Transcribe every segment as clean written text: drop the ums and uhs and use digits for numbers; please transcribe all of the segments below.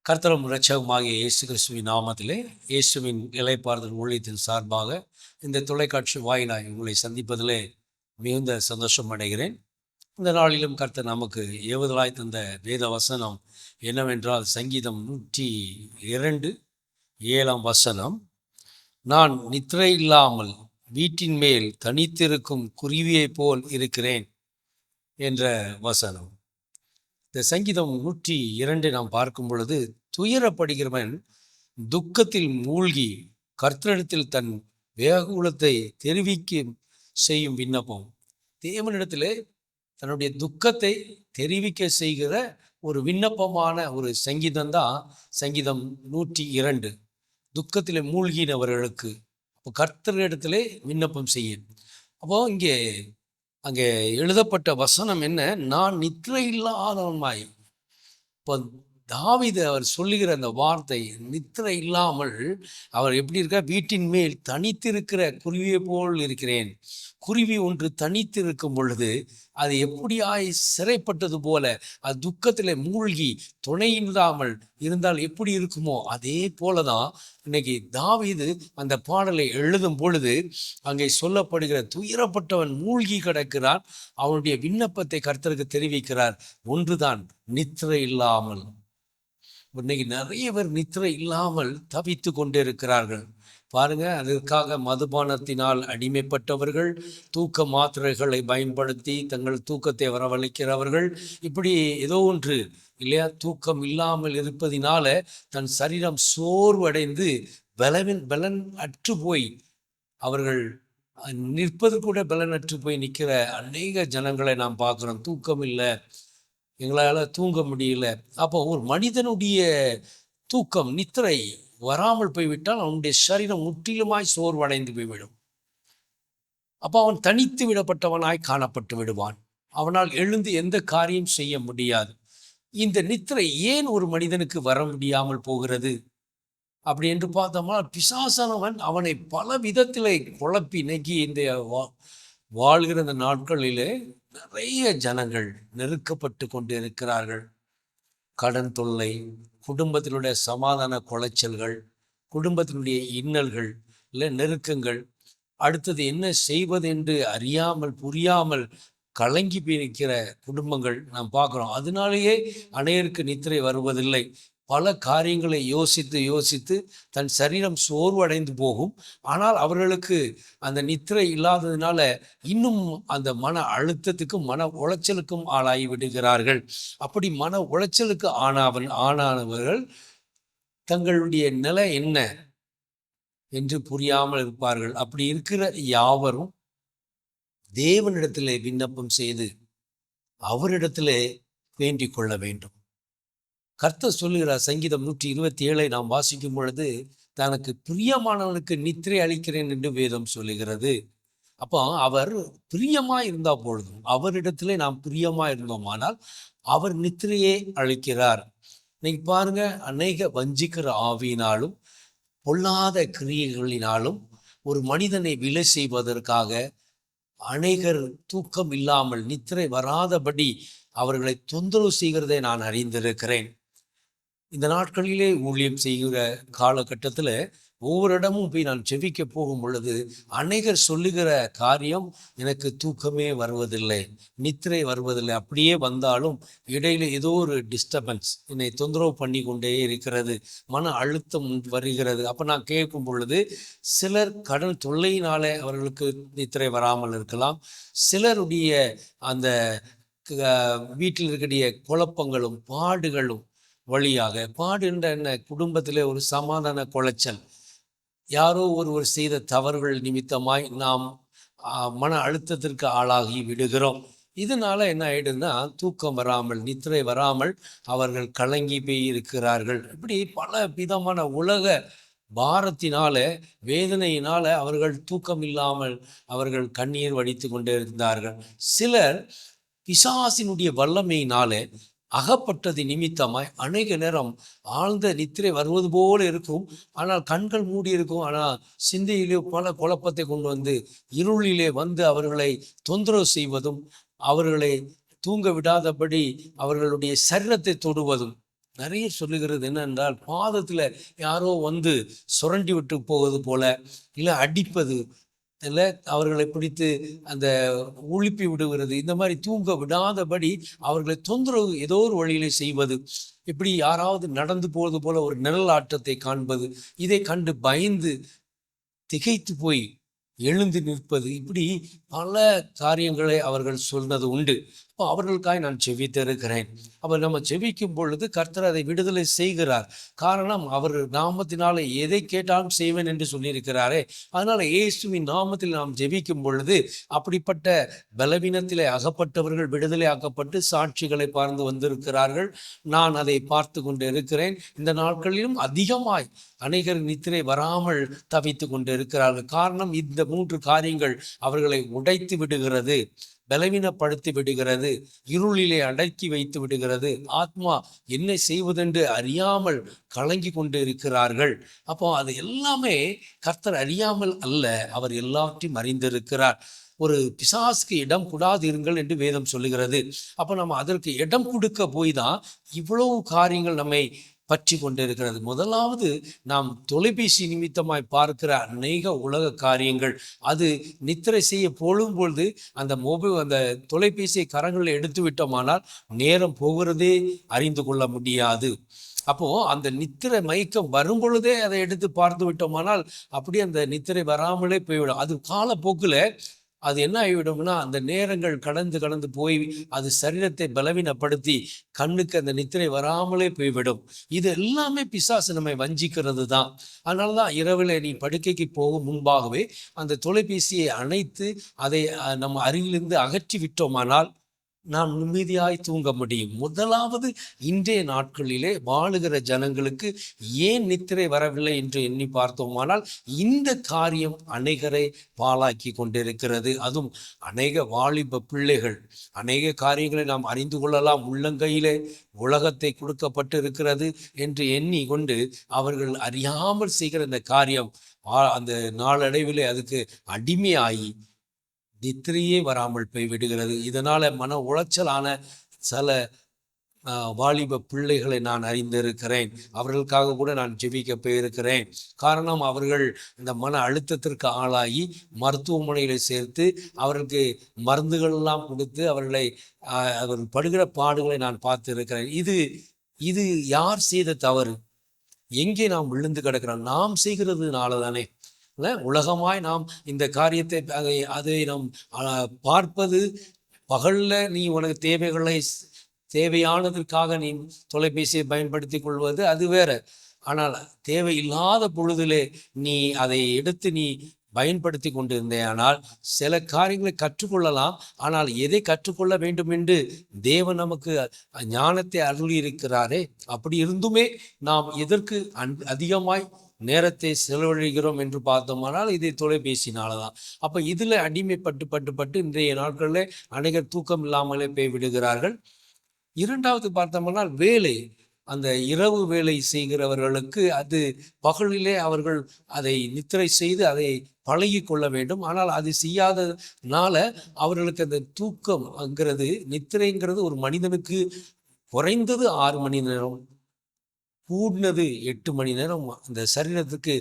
கர்த்தரும் இரட்சகருமாகிய இயேசு கிறிஸ்துவின் நாமத்திலே இயேசுவின் இளைப்பாறுதல் ஊழியத்தின் சார்பாக இந்த தொலைக்காட்சி வாயிலாய் உங்களை சந்திப்பதிலே மிகுந்த சந்தோஷம் அடைகிறேன். இந்த நாளிலும் கர்த்தர் நமக்கு ஏவுதலாய் தந்த வேத வசனம் என்னவென்றால் சங்கீதம் 102:7 நான் நித்திரை இல்லாமல் வீட்டின் மேல் தனித்திருக்கும் குருவியைப் போல் இருக்கிறேன் என்ற வசனம். இந்த சங்கீதம் 102 நாம் பார்க்கும் பொழுது, துயரப்படுகிறவன் துக்கத்தில் மூழ்கி கர்த்தரிடத்தில் தன் வேகுலத்தை தெரிவிக்க செய்யும் விண்ணப்பம். தேவனிடத்திலே தன்னுடைய துக்கத்தை தெரிவிக்க செய்கிற ஒரு விண்ணப்பமான ஒரு சங்கீதம் தான் சங்கீதம் 102. துக்கத்தில் மூழ்கினவர்களுக்கு அப்போ கர்த்தரிடத்திலே விண்ணப்பம் செய்யும். அப்போ அங்கே எழுதப்பட்ட வசனம் என்ன? நான் நித்திரை இல்லாதவனாய். இப்போ தாவீது அவர் சொல்லுகிற அந்த வார்த்தை, நித்திரை இல்லாமல் அவர் எப்படி இருக்கார்? வீட்டின் மேல் தனித்திருக்கிற குருவியை போல் இருக்கிறேன். குருவி ஒன்று தனித்திருக்கும் பொழுது அது எப்படியாய் சிறைப்பட்டது போல, அது துக்கத்தில் மூழ்கி துணை இல்லாமல் இருந்தால் எப்படி இருக்குமோ அதே போலதான் இன்னைக்கு தாவீது அந்த பாடலை எழுதும் பொழுது அங்கே சொல்லப்படுகிற துயரப்பட்டவன் மூழ்கி கிடக்கிறான். அவனுடைய விண்ணப்பத்தை கர்த்தருக்கு தெரிவிக்கிறார். ஒன்றுதான், நித்திரை இல்லாமல். இன்னைக்கு நிறைய பேர் நித்திரை இல்லாமல் தவித்து கொண்டு இருக்கிறார்கள். பாருங்க, அதற்காக மதுபானத்தினால் அடிமைப்பட்டவர்கள், தூக்க மாத்திரைகளை பயன்படுத்தி தங்கள் தூக்கத்தை வரவழைக்கிறவர்கள், இப்படி ஏதோ ஒன்று இல்லையா, தூக்கம் இல்லாமல் இருப்பதினால தன் சரீரம் சோர்வடைந்து பலன் அற்று போய் அவர்கள் நிற்பது கூட பலனற்று போய் நிற்கிற அநேக ஜனங்களை நாம் பார்க்குறோம். தூக்கம் இல்லை, எங்களால் தூங்க முடியல. அப்போ ஒரு மனிதனுடைய தூக்கம், நித்திரை வராமல் போய்விட்டால் அவனுடைய சரீரம் முற்றிலுமாய் சோர்வடைந்து போய்விடும். அப்போ அவன் தனித்து விடப்பட்டவனாய் காணப்பட்டு விடுவான். அவனால் எழுந்து எந்த காரியம் செய்ய முடியாது. இந்த நித்திரை ஏன் ஒரு மனிதனுக்கு வர முடியாமல் போகிறது அப்படி என்று பார்த்தோம்னா, பிசாசானவன் அவனை பல விதத்திலே குழப்பி இன்னைக்கு இந்த வாழ்கிற இந்த நாட்களிலே நிறைய ஜனங்கள் நெருக்கப்பட்டு கொண்டு இருக்கிறார்கள். கடன் தொல்லை, குடும்பத்தினுடைய சமாதான குலைச்சல்கள், குடும்பத்தினுடைய இன்னல்கள், இல்லை நெருக்கங்கள், அடுத்தது என்ன செய்வது என்று அறியாமல் புரியாமல் கலங்கி போயிருக்கிற குடும்பங்கள் நாம் பார்க்குறோம். அதனாலேயே அநேகருக்கு நித்திரை வருவதில்லை. பல காரியங்களை யோசித்து தன் சரீரம் சோர்வடைந்து போகும். ஆனால் அவர்களுக்கு அந்த நித்திரை இல்லாததுனால இன்னும் அந்த மன அழுத்தத்துக்கும் மன உளைச்சலுக்கும் ஆளாகி விடுகிறார்கள். அப்படி மன உளைச்சலுக்கு ஆனானவர்கள் தங்களுடைய நிலை என்ன என்று புரியாமல் இருப்பார்கள். அப்படி இருக்கிற யாவரும் தேவனிடத்திலே விண்ணப்பம் செய்து அவரிடத்திலே வேண்டிக் கொள்ள வேண்டும். கர்த்தர் சொல்லுகிறார், சங்கீதம் 127 நாம் வாசிக்கும் பொழுது, தனக்கு பிரியமானவனுக்கு நித்திரை அளிக்கிறேன் என்று வேதம் சொல்லுகிறது. அப்போ அவர் பிரியமா இருந்தா பொழுதும், அவரிடத்திலே நாம் பிரியமா இருந்தோமானால் அவர் நித்திரையே அளிக்கிறார். இன்னைக்கு பாருங்க, அநேக வஞ்சிக்கிற ஆவியினாலும் பொல்லாத கிரியைகளினாலும் ஒரு மனிதனை விலை செய்வதற்காக அநேகர் தூக்கம் இல்லாமல் நித்திரை வராதபடி அவர்களை தொந்தரவு செய்கிறதை நான் அறிந்திருக்கிறேன். இந்த நாட்களிலே ஊழியம் செய்கிற காலகட்டத்தில் ஒவ்வொரு இடமும் போய் நான் செவிக்க போகும் பொழுது அநேகர் சொல்லுகிற காரியம், எனக்கு தூக்கமே வருவதில்லை, நித்திரை வருவதில்லை. அப்படியே வந்தாலும் இடையில ஏதோ ஒரு டிஸ்டர்பன்ஸ் என்னை தொந்தரவு பண்ணி கொண்டே இருக்கிறது, மன அழுத்தம் வருகிறது. அப்போ நான் கேட்கும் பொழுது, சிலர் கடன் தொல்லையினாலே அவர்களுக்கு நித்திரை வராமல் இருக்கலாம். சிலருடைய அந்த வீட்டில் இருக்கக்கூடிய குழப்பங்களும் பாடுகளும் வழியாக, பாடுன்ற என்ன, குடும்பத்திலே ஒரு சமாதான குலைச்சல், யாரோ ஒருவர் செய்த தவறுகள் நிமித்தமாய் நாம் மன அழுத்தத்திற்கு ஆளாகி விடுகிறோம். இதனால என்ன ஆயிடுன்னா, தூக்கம் வராமல், நித்திரை வராமல் அவர்கள் கலங்கி போய் இருக்கிறார்கள். இப்படி பல விதமான உலக பாரத்தினால, வேதனையினால அவர்கள் தூக்கம் இல்லாமல் அவர்கள் கண்ணீர் வடித்து கொண்டே இருந்தார்கள். சிலர் பிசாசினுடைய வல்லமையினாலே அகப்பட்டது நிமித்தமாய் அநேக நேரம் ஆழ்ந்த நித்திரை வருவது போல இருக்கும். ஆனால் கண்கள் மூடி இருக்கும். ஆனால் சிந்தையிலே பல குழப்பத்தை கொண்டு வந்து இருளிலே வந்து அவர்களை தொந்தரவு செய்வதும், அவர்களை தூங்க விடாதபடி அவர்களுடைய சரீரத்தை தொடுவதும், நிறைய சொல்லுகிறது என்னென்றால், பாதத்தில் யாரோ வந்து சுரண்டி விட்டு போவது போல, இல்லை அடிப்பது, இல்லை அவர்களை பிடித்து அந்த உழுப்பி விடுகிறது, இந்த மாதிரி தூங்க விடாதபடி அவர்களை தொந்தரவு ஏதோ ஒரு வழியிலே செய்வது, இப்படி யாராவது நடந்து போவது போல ஒரு நிழல் ஆட்டத்தை காண்பது, இதை கண்டு பயந்து திகைத்து போய் எழுந்து நிற்பது, இப்படி பல காரியங்களை அவர்கள் சொன்னது உண்டு. அப்போ அவர்களுக்காக நான் செவித்திருக்கிறேன். அப்போ நம்ம செவிக்கும் பொழுது கர்த்தர் அதை விடுதலை செய்கிறார். காரணம், அவர் நாமத்தினாலே எதை கேட்டாலும் செய்வேன் என்று சொல்லியிருக்கிறாரே. அதனால இயேசுவின் நாமத்தில் நாம் ஜெபிக்கும் பொழுது அப்படிப்பட்ட பலவீனத்திலே அகப்பட்டவர்கள் விடுதலை ஆக்கப்பட்டு சாட்சிகளை பார்த்து வந்திருக்கிறார்கள். நான் அதை பார்த்து கொண்டு இருக்கிறேன். இந்த நாட்களிலும் அதிகமாய் அநேகர் நித்திரை வராமல் தவித்து கொண்டு இருக்கிறார்கள். காரணம், இந்த 3 காரியங்கள் அவர்களை உடைத்து விடுகிறது, பலவீனப்படுத்தி விடுகிறது, இருளிலே அடக்கி வைத்து விடுகிறது. ஆத்மா என்ன செய்வதென்று அறியாமல் கலங்கி கொண்டு இருக்கிறார்கள். அப்போ அது எல்லாமே கர்த்தர் அறியாமல் அல்ல, அவர் எல்லாவற்றையும் அறிந்திருக்கிறார். ஒரு பிசாசுக்கு இடம் கூடாதிருங்கள் என்று வேதம் சொல்லுகிறது. அப்போ நம்ம அதற்கு இடம் கொடுக்க போய் தான் இவ்வளவு காரியங்கள் நம்மை பற்றி கொண்டிருக்கிறது. முதலாவது, நாம் தொலைபேசி நிமித்தமாய் பார்க்கிற அநேக உலக காரியங்கள், அது நித்திரை செய்ய பொழுது அந்த தொலைபேசியை கரங்களில் எடுத்து விட்டோமானால் நேரம் போகிறதே அறிந்து கொள்ள முடியாது. அப்போ அந்த நித்திரை மயக்கம் வரும் பொழுதே அதை எடுத்து பார்த்து விட்டோமானால் அப்படியே அந்த நித்திரை வராமலே போய்விடும். அது காலப்போக்கில் அது என்ன ஆகிவிடும்னா, அந்த நேரங்கள் கடந்து போய் அது சரீரத்தை பலவீனப்படுத்தி கண்ணுக்கு அந்த நித்திரை வராமலே போய்விடும். இது எல்லாமே பிசாசு நம்மை வஞ்சிக்கிறது தான். அதனால தான் இரவில் நீ படுக்கைக்கு போகும் முன்பாகவே அந்த தொலைபேசியை அணைத்து அதை நம்ம அருகிலிருந்து அகற்றி விட்டோமானால் நாம் நிம்மதியாய் தூங்க முடியும். முதலாவது, இன்றைய நாட்களிலே வாழுகிற ஜனங்களுக்கு ஏன் நித்திரை வரவில்லை என்று எண்ணி பார்த்தோமானால், இந்த காரியம் அநேகரை பாழாக்கி கொண்டிருக்கிறது. அதுவும் அநேக வாலிப பிள்ளைகள் அநேக காரியங்களை நாம் அறிந்து கொள்ளலாம், உள்ளங்கையிலே உலகத்தை கொடுக்கப்பட்டு இருக்கிறது என்று எண்ணி கொண்டு அவர்கள் அறியாமல் செய்கிற இந்த காரியம் அந்த நாளடைவிலே அதுக்கு அடிமையாகி நித்திரையே வராமல் போய் விடுகிறது. இதனால் மன உளைச்சலான சில வாலிப பிள்ளைகளை நான் அறிந்திருக்கிறேன். அவர்களுக்காக கூட நான் ஜெபிக்க போயிருக்கிறேன். காரணம், அவர்கள் இந்த மன அழுத்தத்திற்கு ஆளாகி மருத்துவமனையில் சேர்த்து அவர்களுக்கு மருந்துகளெல்லாம் கொடுத்து அவர்கள் படுகிற பாடுகளை நான் பார்த்து இருக்கிறேன். இது யார் செய்த தவறு? எங்கே நாம் விழுந்து கிடக்கிறோம்? நாம் செய்கிறதுனால தானே. உலகமாய் நாம் இந்த காரியத்தை அதை நாம் பார்ப்பது, பகலில் நீ உனக்கு தேவையானதற்காக நீ தொலைபேசியை பயன்படுத்தி கொள்வது அது வேற. ஆனால் தேவையில்லாத பொழுதிலே நீ அதை எடுத்து நீ பயன்படுத்தி கொண்டிருந்தேனால் சில காரியங்களை கற்றுக்கொள்ளலாம். ஆனால் எதை கற்றுக்கொள்ள வேண்டும் என்று தேவன் நமக்கு ஞானத்தை அருளி இருக்கிறாரே. அப்படி இருந்துமே நாம் எதற்கு அதிகமாய் நேரத்தை செலவழிக்கிறோம் என்று பார்த்தோம்னால் இது தொலைபேசினால்தான். அப்போ இதில் அடிமைப்பட்டு இன்றைய நாட்களில் அநேகர் தூக்கம் இல்லாமலே போய் விடுகிறார்கள். இரண்டாவது பார்த்தோம்னா வேலை, அந்த இரவு வேலை செய்கிறவர்களுக்கு அது பகலிலே அவர்கள் அதை நித்திரை செய்து அதை பழகி கொள்ள வேண்டும். ஆனால் அது செய்யாதனால அவர்களுக்கு அந்த தூக்கம்ங்கிறது, நித்திரைங்கிறது ஒரு மனிதனுக்கு குறைந்தது 6 மணி நேரம், கூடினது 8 மணி நேரம் அந்த சரீரத்துக்கு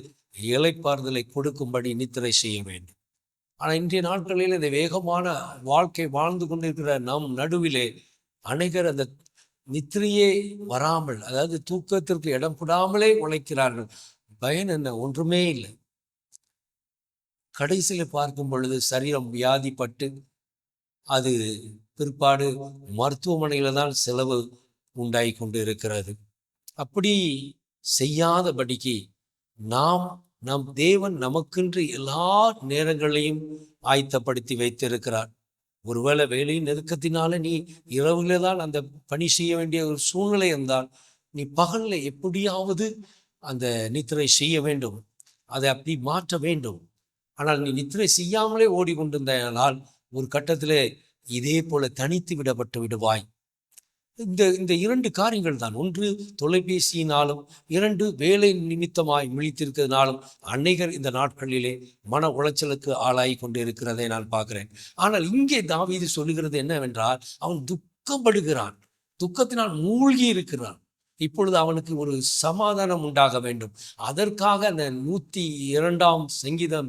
இளைப்பாறுதலை கொடுக்கும்படி நித்திரை செய்ய வேண்டும். ஆனால் இன்றைய நாட்களில் இந்த வேகமான வாழ்க்கை வாழ்ந்து கொண்டிருக்கிற நம் நடுவிலே அநேகர் அந்த நித்திரையே வராமல், அதாவது தூக்கத்திற்கு இடம் கொடாமலே உழைக்கிறார்கள். பயன் என்ன? ஒன்றுமே இல்லை. கடைசியில் பார்க்கும் பொழுது சரீரம் வியாதிப்பட்டு அது பிற்பாடு மருத்துவமனையில தான் செலவு உண்டாகி கொண்டு இருக்கிறது. அப்படி செய்யாதபடிக்கு நம் தேவன் நமக்கென்று எல்லா நேரங்களையும் ஆயத்தப்படுத்தி வைத்திருக்கிறார். ஒருவேளை வேலையின் நெருக்கத்தினால நீ இரவுல தான் அந்த பணி செய்ய வேண்டிய ஒரு சூழ்நிலை இருந்தால் நீ பகல்ல எப்படியாவது அந்த நித்திரை செய்ய வேண்டும், அதை அப்படி மாற்ற வேண்டும். ஆனால் நீ நித்திரை செய்யாமலே ஓடிக்கொண்டிருந்தால் ஒரு கட்டத்திலே இதே போல தனித்து விடப்பட்டு விடுவாய். இந்த 2 காரியங்கள் தான். ஒன்று தொலைபேசியினாலும், 2 வேலை நிமித்தமாய் விழித்திருக்கிறதுனாலும் அநேகர் இந்த நாட்களிலே மன உளைச்சலுக்கு ஆளாகி கொண்டு இருக்கிறதை நான் பார்க்கிறேன். ஆனால் இங்கே தாவீது சொல்லுகிறது என்னவென்றால், அவன் துக்கப்படுகிறான், துக்கத்தினால் மூழ்கி இருக்கிறான். இப்பொழுது அவனுக்கு ஒரு சமாதானம் உண்டாக வேண்டும். அதற்காக அந்த 102ஆம் சங்கீதம்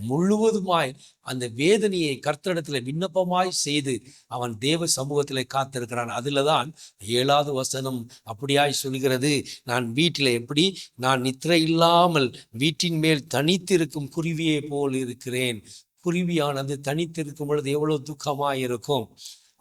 முழுவதுமாய் அந்த வேதனையை கர்த்தரிடத்தில் விண்ணப்பமாய் செய்து அவன் தேவ சமூகத்தில் காத்திருக்கிறான். அதில் தான் 7வது வசனம் அப்படியாய் சொல்கிறது, நான் வீட்டில் எப்படி நான் நித்திரை இல்லாமல் வீட்டின் மேல் தனித்திருக்கும் குருவியை போல் இருக்கிறேன். குருவியானது தனித்திருக்கும் பொழுது எவ்வளவு துக்கமாய் இருக்கும்.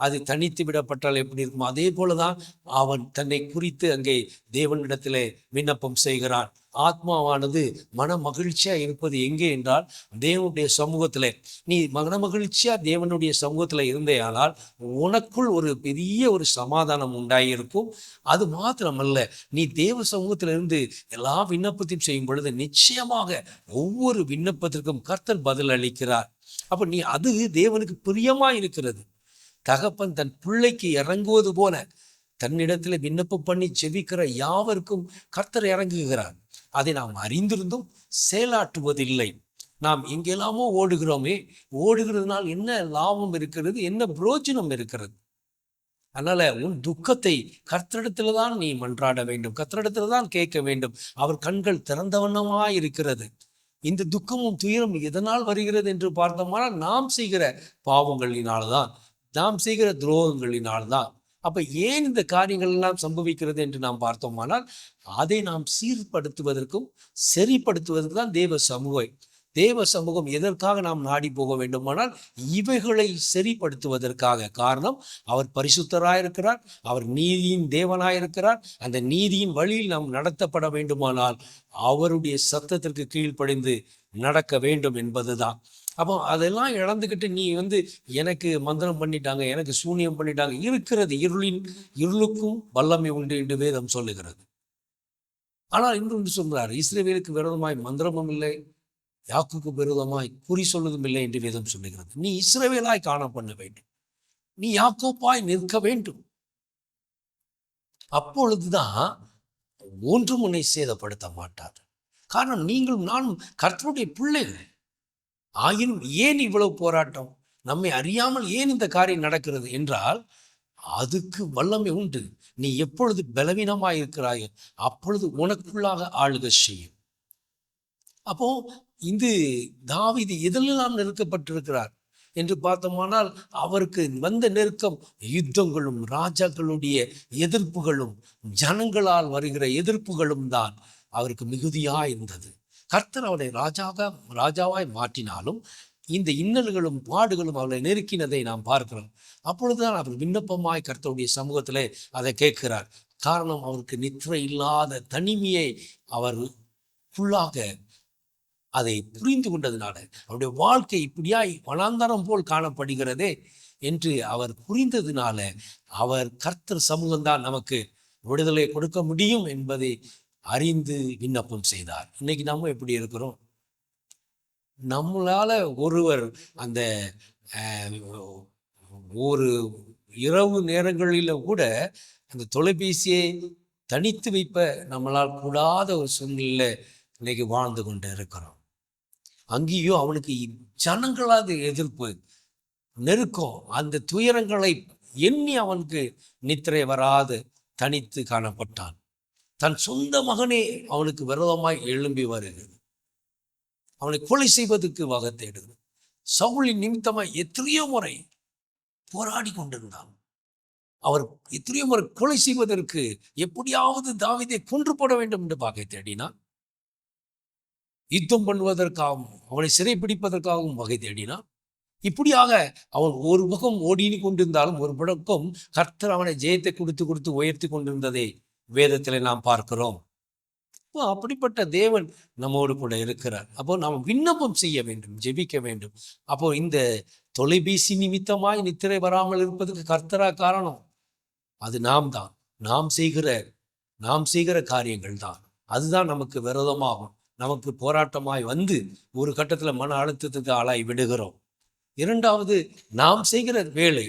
அது தனித்து விடப்பட்டால் எப்படி இருக்கும்? அதே போலதான் அவன் தன்னை குறித்து அங்கே தேவனிடத்திலே விண்ணப்பம் செய்கிறான். ஆத்மாவானது மன மகிழ்ச்சியா இருப்பது எங்கே என்றால் தேவனுடைய சமூகத்திலே. நீ மன மகிழ்ச்சியா தேவனுடைய சமூகத்துல இருந்தேயானால் உனக்குள் ஒரு பெரிய ஒரு சமாதானம் உண்டாயிருக்கும். அது மாத்திரமல்ல, நீ தேவ சமூகத்திலிருந்து எல்லா விண்ணப்பத்தையும் செய்யும் பொழுது நிச்சயமாக ஒவ்வொரு விண்ணப்பத்திற்கும் கர்த்தர் பதில் அளிக்கிறார். அப்ப நீ அது தேவனுக்கு பிரியமா இருக்கிறது. தகப்பன் தன் பிள்ளைக்கு இறங்குவது போல தன்னிடத்தில் விண்ணப்பம் பண்ணி செபிக்கிற யாவருக்கும் கர்த்தர் இறங்குகிறார். அதை நாம் அறிந்திருந்தும் செயலாற்றுவதில்லை. நாம் எங்கெல்லாமோ ஓடுகிறோமே, ஓடுகிறதுனால் என்ன லாபம் இருக்கிறது, என்ன பிரயோஜனம் இருக்கிறது? அதனால உன் துக்கத்தை கர்த்தரிடத்துல தான் நீ மன்றாட வேண்டும், கர்த்தரிடத்துல தான் கேட்க வேண்டும். அவர் கண்கள் திறந்தவண்ணமாய் இருக்கிறது. இந்த துக்கமும் துயரம் எதனால் வருகிறது என்று பார்த்தோம்னா நாம் செய்கிற பாவங்களினால்தான், நாம் செய்கிற துரோகங்களினால்தான். அப்ப ஏன் இந்த காரியங்கள் எல்லாம் சம்பவிக்கிறது என்று நாம் பார்த்தோமானால் அதை நாம் சீர்படுத்துவதற்கும் சரிப்படுத்துவதற்கு தான் தேவ சமூகம் எதற்காக நாம் நாடி போக வேண்டுமானால் இவைகளை சரிப்படுத்துவதற்காக. காரணம், அவர் பரிசுத்தராயிருக்கிறார், அவர் நீதியின் தேவனாயிருக்கிறார். அந்த நீதியின் வழியில் நாம் நடத்தப்பட வேண்டுமானால் அவருடைய சத்தத்திற்கு கீழ்ப்படிந்து நடக்க வேண்டும் என்பதுதான். அப்போ அதெல்லாம் இழந்துக்கிட்டு நீ எனக்கு மந்திரம் பண்ணிட்டாங்க, எனக்கு சூனியம் பண்ணிட்டாங்க, இருக்கிறது இருளுக்கும் வல்லமை உண்டு என்று வேதம் சொல்லுகிறது. ஆனால் இன்னொன்று சொல்கிறார், இஸ்ரவேலுக்கு விரோதமாய் மந்திரமும் இல்லை, யாக்கோபுக்கு விரோதமாய் குறி சொல்வதும் இல்லை என்று வேதம் சொல்லுகிறது. நீ இஸ்ரவேலாய் காண பண்ண வேண்டும், நீ யாக்கோப்பாய் நிற்க வேண்டும். அப்பொழுதுதான் ஒன்றும் உன்னை சேதப்படுத்த மாட்டார். காரணம், நீங்களும் நானும் கர்த்தருடைய பிள்ளைகள். ஆயினும் ஏன் இவ்வளவு போராட்டம், நம்மை அறியாமல் ஏன் இந்த காரியம் நடக்கிறது என்றால் அதுக்கு வல்லமை உண்டு. நீ எப்பொழுது பலவீனமாய் இருக்கிறாயோ அப்பொழுது உனக்குள்ளாக ஆளுகை செய்யும். அப்போ இந்த தாவீது எதெல்லாம் நெருக்கப்பட்டிருக்கிறார் என்று பார்த்தோமானால் அவருக்கு வந்த நெருக்கம் யுத்தங்களும் ராஜாக்களுடைய எதிர்ப்புகளும் ஜனங்களால் வருகிற எதிர்ப்புகளும் தான் அவருக்கு மிகுதியாக இருந்தது. கர்த்தர் அவரை ராஜாவாய் மாற்றினாலும் இந்த இன்னல்களும் பாடுகளும் அவரை நெருக்கினதை நாம் பார்க்கிறோம். அப்பொழுதுதான் அவர் விண்ணப்பமாய் கர்த்தருடைய சமூகத்திலே அதை கேட்கிறார். காரணம், அவருக்கு நித்திரை இல்லாத தனிமையை அவர் ஃபுல்லாக அதை புரிந்து கொண்டதுனால, அவருடைய வாழ்க்கை இப்படியாய் வனாந்தரம் போல் காணப்படுகிறதே என்று அவர் புரிந்ததுனால அவர் கர்த்தர் சமூகம்தான் நமக்கு விடுதலை கொடுக்க முடியும் என்பதை அறிந்து விண்ணப்பம் செய்தார். இன்னைக்கு நம்ம எப்படி இருக்கிறோம்? நம்மளால ஒருவர் அந்த ஒரு இரவு நேரங்களில கூட அந்த தொலைபேசியை தனித்து வைப்ப நம்மளால் கூடாத ஒரு சூழ்நிலையில இன்னைக்கு வாழ்ந்து கொண்டு இருக்கிறோம். அங்கேயும் அவனுக்கு ஜனங்களாது எதிர்ப்பு, நெருக்கம், அந்த துயரங்களை எண்ணி அவனுக்கு நித்திரை வராது தனித்து காணப்பட்டான். தன் சொந்த மகனே அவனுக்கு விரோதமாய் எழும்பி வருகிறது, அவனை கொலை செய்வதற்கு வகை தேடுகிறது. சவுலின் நிமித்தமாய் எத்தனையோ முறை போராடி கொண்டிருந்தான். அவர் எத்தனையோ முறை கொலை செய்வதற்கு எப்படியாவது தாவீதை கொன்று போட வேண்டும் என்று வகை தேடினான். யுத்தம் பண்ணுவதற்காகவும் அவனை சிறைப்பிடிப்பதற்காகவும் வகை தேடினான். இப்படியாக அவன் ஒரு பக்கம் ஓடினி கொண்டிருந்தாலும் ஒரு பக்கம் கர்த்தர் அவனை ஜெயத்தை கொடுத்து உயர்த்தி கொண்டிருந்ததை வேதத்திலே நாம் பார்க்கிறோம். அப்போ அப்படிப்பட்ட தேவன் நம்மோடு கூட இருக்கிறார். அப்போ நாம் விண்ணப்பம் செய்ய வேண்டும், ஜெபிக்க வேண்டும். அப்போ இந்த தொலைபேசி நிமித்தமாய் நித்திரை வராமல் இருப்பதற்கு கர்த்தரா காரணம்? அது நாம் செய்கிற காரியங்கள் தான். அதுதான் நமக்கு விரோதமாகும், நமக்கு போராட்டமாய் வந்து ஒரு கட்டத்தில் மன அழுத்தத்துக்கு ஆளாய் விடுகிறோம். இரண்டாவது, நாம் செய்கிற வேலை.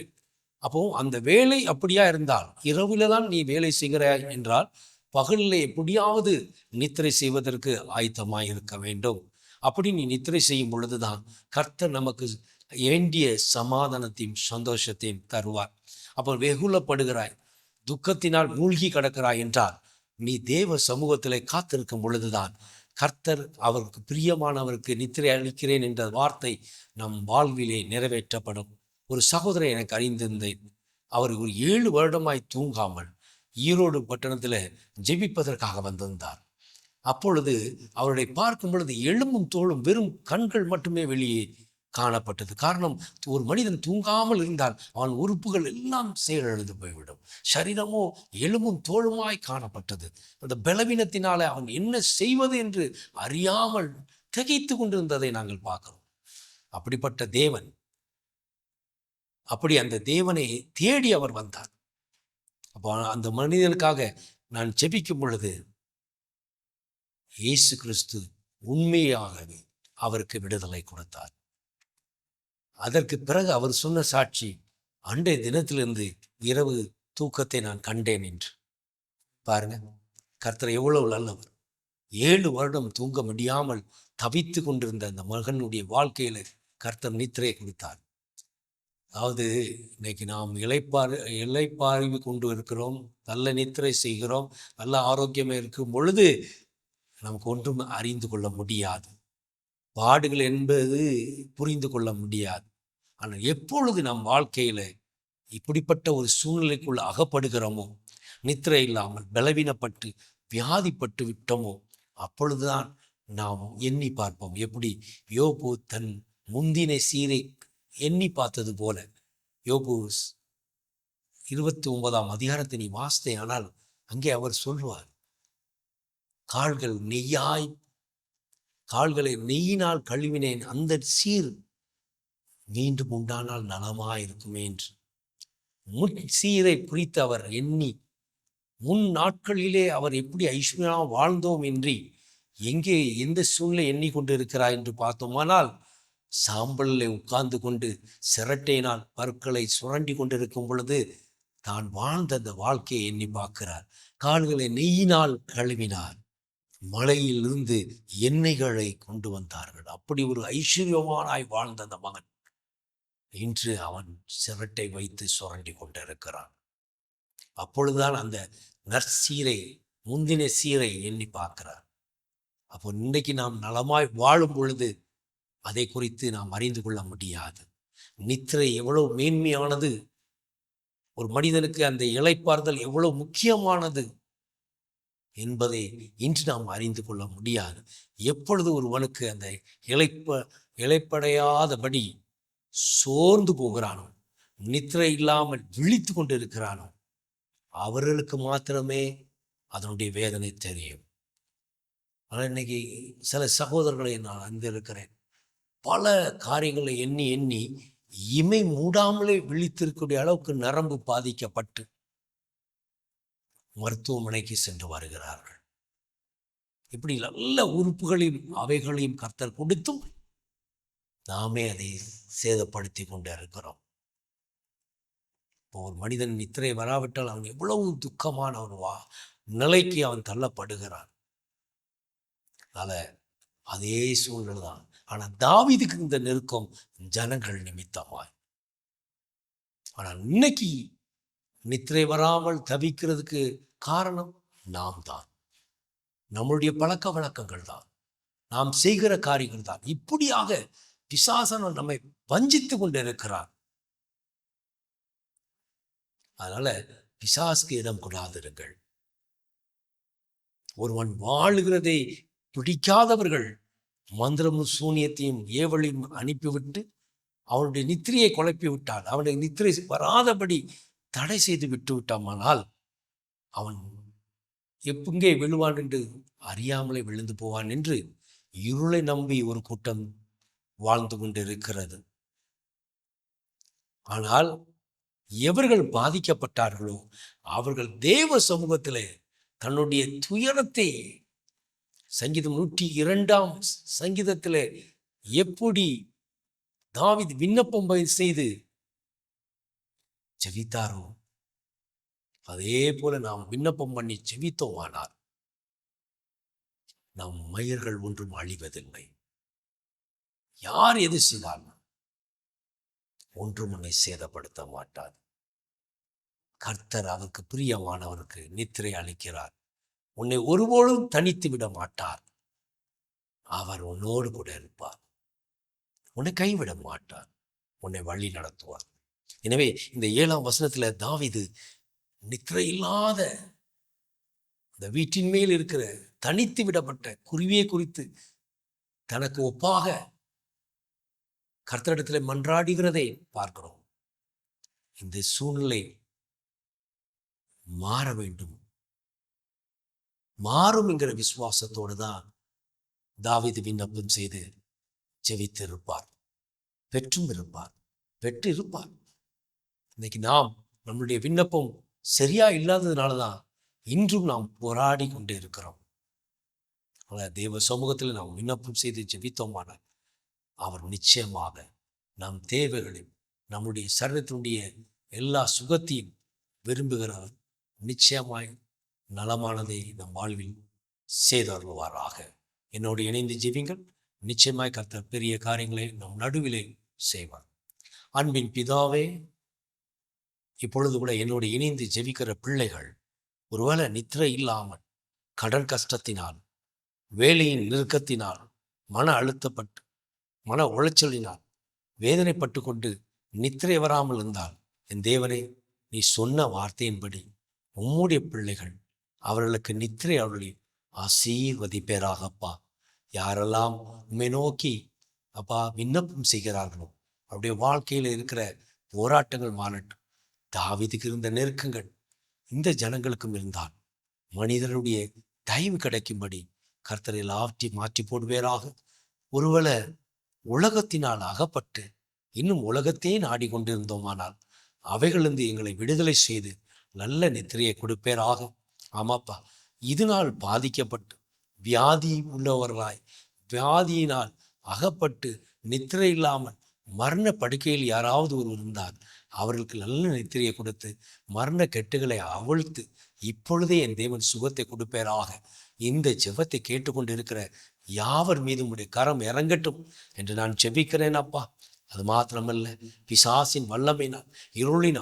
அப்போ அந்த வேலை அப்படியா இருந்தால், இரவுல தான் நீ வேலை செய்கிறாய் என்றால் பகலில் எப்படியாவது நித்திரை செய்வதற்கு ஆயத்தமாய் இருக்க வேண்டும். அப்படி நீ நித்திரை செய்யும் பொழுதுதான் கர்த்தர் நமக்கு வேண்டிய சமாதானத்தையும் சந்தோஷத்தையும் தருவார். அப்போ வெகுலப்படுகிறாய், துக்கத்தினால் மூழ்கி கிடக்கிறாய் என்றால் நீ தேவ சமூகத்திலே காத்திருக்கும் பொழுதுதான் கர்த்தர் அவருக்கு பிரியமானவருக்கு நித்திரை அளிக்கிறேன் என்ற வார்த்தை நம் வாழ்விலே நிறைவேற்றப்படும். ஒரு சகோதரன் எனக்கு அறிந்திருந்தேன். அவர் ஒரு 7 வருடமாய் தூங்காமல் ஈரோடு பட்டணத்தில் ஜெபிப்பதற்காக வந்திருந்தார். அப்பொழுது அவரை பார்க்கும் பொழுது எலும்பும் தோளும் வெறும் கண்கள் மட்டுமே வெளியே காணப்பட்டது. காரணம், ஒரு மனிதன் தூங்காமல் இருந்தால் அவன் உறுப்புகள் எல்லாம் செயலிழந்து போய்விடும். சரீரமோ எலும்பும் தோளுமாய் காணப்பட்டது. அந்த பலவீனத்தினால அவன் என்ன செய்வது என்று அறியாமல் திகைத்து கொண்டிருந்ததை நாங்கள் பார்க்கிறோம். அப்படிப்பட்ட தேவன், அப்படி அந்த தேவனை தேடி அவர் வந்தார். அப்போ அந்த மனிதனுக்காக நான் ஜெபிக்கும் பொழுது இயேசு கிறிஸ்து உண்மையாகவே அவருக்கு விடுதலை கொடுத்தார். அதற்கு பிறகு அவர் சொன்ன சாட்சி, அன்றைய தினத்திலிருந்து இரவு தூக்கத்தை நான் கண்டேன் என்று. பாருங்க, கர்த்தர் எவ்வளவு நல்லவர். 7 வருடம் தூங்க முடியாமல் தவித்து கொண்டிருந்த அந்த மகனுடைய வாழ்க்கையில கர்த்தர் நித்திரை கொடுத்தார். அதாவது இன்னைக்கு நாம் இளைப்பாறிவு கொண்டு இருக்கிறோம், நல்ல நித்திரை செய்கிறோம், நல்ல ஆரோக்கியமாக இருக்கும் பொழுது நமக்கு ஒன்றும் அறிந்து கொள்ள முடியாது. பாடுகள் என்பது புரிந்து கொள்ள முடியாது. ஆனால் எப்பொழுது நம் வாழ்க்கையில இப்படிப்பட்ட ஒரு சூழ்நிலைக்குள் அகப்படுகிறோமோ, நித்திரை இல்லாமல் பலவீனப்பட்டு வியாதிப்பட்டு விட்டோமோ, அப்பொழுதுதான் நாம் எண்ணி பார்ப்போம். எப்படி யோபு தன் முந்தின சீரை எண்ணி பார்த்தது போல. யோபு 29ஆம் அதிகாரத்தை நீ வாசித்தே ஆனால் அங்கே அவர் சொல்வார், கால்களை நெய்யினால் கழுவினேன், அந்த சீர் மீண்டும் உண்டானால் நலமாயிருக்குமே என்று. முன் சீரை குறித்து அவர் எண்ணி, முன் நாட்களிலே அவர் எப்படி ஐஸ்வர்யமாக வாழ்ந்தோம் என்று எங்கே எந்த சூழ்நிலை எண்ணிக்கொண்டு இருக்கிறார் என்று பார்த்தோமானால், சாம்பலில் உட்கார்ந்து கொண்டு சிரட்டையினால் பற்களை சுரண்டி கொண்டிருக்கும் பொழுது தான் வாழ்ந்த அந்த வாழ்க்கையை எண்ணி பார்க்கிறார். கால்களை நெய்யினால் கழுவினார், மலையிலிருந்து எண்ணெய்களை கொண்டு வந்தார்கள். அப்படி ஒரு ஐஸ்வர்யமானாய் வாழ்ந்த அந்த மகன் இன்று அவன் சிரட்டை வைத்து சுரண்டி கொண்டிருக்கிறான். அப்பொழுதுதான் அந்த நற்சீரை, முந்தின சீரை எண்ணி பார்க்கிறார். அப்போ இன்றைக்கு நாம் நலமாய் வாழும் பொழுது அதை குறித்து நாம் அறிந்து கொள்ள முடியாது. நித்திரை எவ்வளவு மேன்மையானது, ஒரு மனிதனுக்கு அந்த இளைப்பாறுதல் எவ்வளவு முக்கியமானது என்பதை இன்று நாம் அறிந்து கொள்ள முடியாது. எப்பொழுது ஒருவனுக்கு அந்த இளைப்படையாதபடி சோர்ந்து போகிறானோ, நித்திரை இல்லாமல் விழித்து கொண்டு இருக்கிறானோ, அவர்களுக்கு மாத்திரமே அதனுடைய வேதனை தெரியும். ஆனால் இன்னைக்கு சில சகோதரர்களை நான் அறிந்திருக்கிறேன், பல காரியங்களை எண்ணி எண்ணி இமை மூடாமலே விழித்திருக்கக்கூடிய அளவுக்கு நரம்பு பாதிக்கப்பட்டு மருத்துவமனைக்கு சென்று வருகிறார்கள். இப்படி நல்ல உறுப்புகளையும் அவைகளையும் கர்த்தர் கொடுத்தும் நாமே அதை சேதப்படுத்தி கொண்டே இருக்கிறோம். ஒரு மனிதன் நித்திரை வராவிட்டால் அவன் எவ்வளவு துக்கமான ஒரு நிலைக்கு அவன் தள்ளப்படுகிறான். அதனால அதே சூழ்நிலை தான். ஆனால் தாவீதுக்கு இந்த நெருக்கம் ஜனங்கள் நிமித்தமாய். ஆனால் இன்னைக்கு நித்திரை வராமல் தவிக்கிறதுக்கு காரணம் நாம் தான், நம்முடைய பழக்க வழக்கங்கள் தான், நாம் செய்கிற காரியங்கள் தான். இப்படியாக பிசாசன் நம்மை வஞ்சித்து கொண்டு இருக்கிறார். அதனால பிசாசுக்கு இடம் கொடாதிருங்கள். ஒருவன் வாழுகிறதை பிடிக்காதவர்கள் மந்திரமும் சூனியத்தையும் ஏவலையும் அனுப்பிவிட்டு அவனுடைய நித்திரையை குழப்பி விட்டால், அவனுடைய நித்திரை வராதபடி தடை செய்து விட்டு விட்டாமானால் அவன் எப்பங்கே விழுவான் என்று அறியாமலே விழுந்து போவான் என்று இருளை நம்பி ஒரு கூட்டம் வாழ்ந்து கொண்டு இருக்கிறது. ஆனால் எவர்கள் பாதிக்கப்பட்டார்களோ அவர்கள் தேவ சமூகத்திலே தன்னுடைய துயரத்தை, சங்கீதம் 102ஆம் சங்கீதத்திலே எப்படி தாவீது விண்ணப்பம் செய்து ஜெபித்தாரோ அதே போல நாம் விண்ணப்பம் பண்ணி ஜெபித்தோமானால் நம் மயிர்கள் ஒன்றும் அழிவதில்லை. யார் எது செய்தாலும் ஒன்றும் உன்னை சேதப்படுத்த மாட்டார். கர்த்தர் அவருக்கு பிரியமானவருக்கு நித்திரை அளிக்கிறார். உன்னை ஒருபோதும் தனித்து விட மாட்டார். அவர் உன்னோடு கூட இருப்பார். உன்னை கைவிட மாட்டார். உன்னை வழி நடத்துவார். எனவே இந்த 7ஆம் வசனத்துல தாவீது நித்திரை இல்லாத அந்த வீட்டின் மேல் இருக்கிற தனித்து விடப்பட்ட குருவியை குறித்து தனக்கு ஒப்பாக கர்த்தரிடத்தில் மன்றாடுகிறதை பார்க்கிறோம். இந்த சூழ்நிலை மாற வேண்டும். மாறும் என்கிற விசுவாசத்தோடு தான் தாவீது விண்ணப்பம் செய்து ஜெபித்து இருப்பார். பெற்றும் இருப்பார். பெற்று இருப்பார். இன்னைக்கு நாம் நம்முடைய விண்ணப்பம் சரியா இல்லாததுனாலதான் இன்றும் நாம் போராடி கொண்டு இருக்கிறோம். தேவ சமூகத்தில் நாம் விண்ணப்பம் செய்து ஜெபித்தோமான அவர் நிச்சயமாக நம் தேவைகளையும் நம்முடைய சரீரத்தினுடைய எல்லா சுகத்தையும் விரும்புகிறவர். நிச்சயமாய் நலமானதை நம் வாழ்வில் செய்தருள்வாராக. என்னோடு இணைந்து ஜெபிங்கள். நிச்சயமாய் கர்த்தர் பெரிய காரியங்களை நம் நடுவிலே செய்வார். அன்பின் பிதாவே, இப்பொழுது கூட என்னோடு இணைந்து ஜெபிக்கிற பிள்ளைகள் ஒருவேளை நித்திரை இல்லாமல் கடன் கஷ்டத்தினால், வேலையின் நெருக்கத்தினால், மன அழுத்தப்பட்டு மன உளைச்சலினால் வேதனைப்பட்டு கொண்டு நித்திரை வராமல் இருந்தால், என் தேவனே, நீ சொன்ன வார்த்தையின்படி உம்முடைய பிள்ளைகள் அவர்களுக்கு நித்திரை அருளி ஆசீர்வதிப்பேராகப்பா. யாரெல்லாம் உம்மை நோக்கி அப்பா விண்ணப்பம் செய்கிறார்களோ அவருடைய வாழ்க்கையில் இருக்கிற போராட்டங்கள் மாறட்டும். தாவீதுக்கு இருந்த நெருக்கங்கள் இந்த ஜனங்களுக்கும் இருந்தால் மனிதனுடைய தயவு கிடைக்கும்படி கர்த்தரை மாற்றி போடுவேராக. ஒருவேளை உலகத்தினால் அகப்பட்டு இன்னும் உலகத்தையே நாடிக்கொண்டிருந்தோமானால் அவைகளிலிருந்து எங்களை விடுதலை செய்து நல்ல நித்திரையை கொடுப்பேராக. ஆமாப்பா, இதனால் பாதிக்கப்பட்டு வியாதி உள்ளவர்களாய் வியாதியினால் அகப்பட்டு நித்திரை இல்லாமல் மரண படுக்கையில் யாராவது ஒருவர் இருந்தால் அவர்களுக்கு நல்ல நித்திரையை கொடுத்து மரண கெட்டுகளை அவிழ்த்து இப்பொழுதே என் தேவன் சுகத்தை கொடுப்பேராக. இந்த ஜெபத்தை கேட்டுக்கொண்டு இருக்கிற யாவர் மீதும் உடைய கரம் இறங்கட்டும் என்று நான் ஜெபிக்கிறேன் அப்பா. அது மாத்திரமல்ல, பிசாசின் வல்லமையினால் இருளின்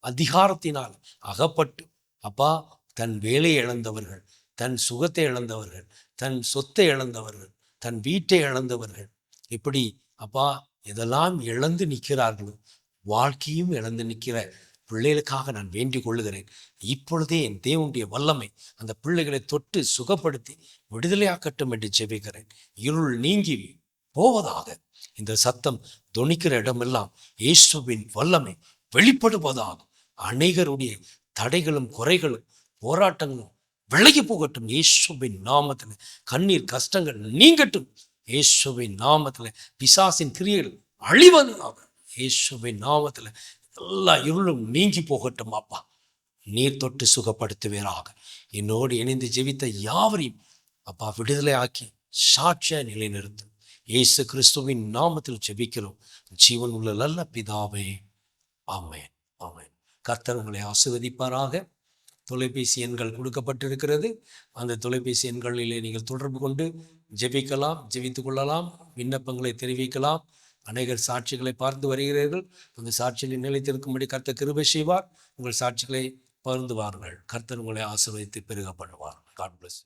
அதிகாரத்தினால் அகப்பட்டு அப்பா தன் வேலையை இழந்தவர்கள், தன் சுகத்தை இழந்தவர்கள், தன் சொத்தை இழந்தவர்கள், தன் வீட்டை இழந்தவர்கள், இப்படி அப்பா இதெல்லாம் இழந்து நிற்கிறார்களோ, வாழ்க்கையும் இழந்து நிற்கிற பிள்ளைகளுக்காக நான் வேண்டிக் கொள்ளுகிறேன். இப்பொழுதே என் தேவனுடைய வல்லமை அந்த பிள்ளைகளை தொட்டு சுகப்படுத்தி விடுதலையாக்கட்டும் என்று ஜெபிக்கிறேன். இருள் நீங்கி போவதாக. இந்த சத்தம் தொனிக்கிற இடமெல்லாம் இயேசுவின் வல்லமை வெளிப்படுவதாக. அநேகருடைய தடைகளும் குறைகளும் போராட்டங்களும் விலகி போகட்டும் இயேசுவின் நாமத்தில். கண்ணீர் கஷ்டங்கள் நீங்கட்டும் இயேசுவின் நாமத்தில். பிசாசின் கிரியைகள் அழிவதாக இயேசுவின் நாமத்தில். எல்லா இருளும் நீங்கி போகட்டும் அப்பா. நீர் தொட்டு சுகப்படுத்துவீராக. என்னோடு இணைந்து ஜெபித்த யாவரையும் அப்பா விடுதலை ஆக்கி சாட்சியா நிலைநிறுத்தும். இயேசு கிறிஸ்துவின் நாமத்தில் ஜெபிக்கிறோம் ஜீவன் உள்ள நல்ல பிதாவே. ஆமென், ஆமென். கர்த்தர் உங்களை ஆசீர்வதிப்பாராக. தொலைபேசி எண்கள் கொடுக்கப்பட்டிருக்கிறது. அந்த தொலைபேசி எண்களிலே நீங்கள் தொடர்பு கொண்டு ஜெபிக்கலாம், ஜெபித்து கொள்ளலாம், விண்ணப்பங்களை தெரிவிக்கலாம். அநேகர் சாட்சிகளை பார்த்து வருகிறீர்கள். அந்த சாட்சிகளை நிலைத்திருக்கும்படி கர்த்தர் கிருபை செய்வார். உங்கள் சாட்சிகளை பகிர்ந்து வாருங்கள். கர்த்தர் உங்களை ஆசீர்வதித்து பெருக பண்ணுவார். God plus.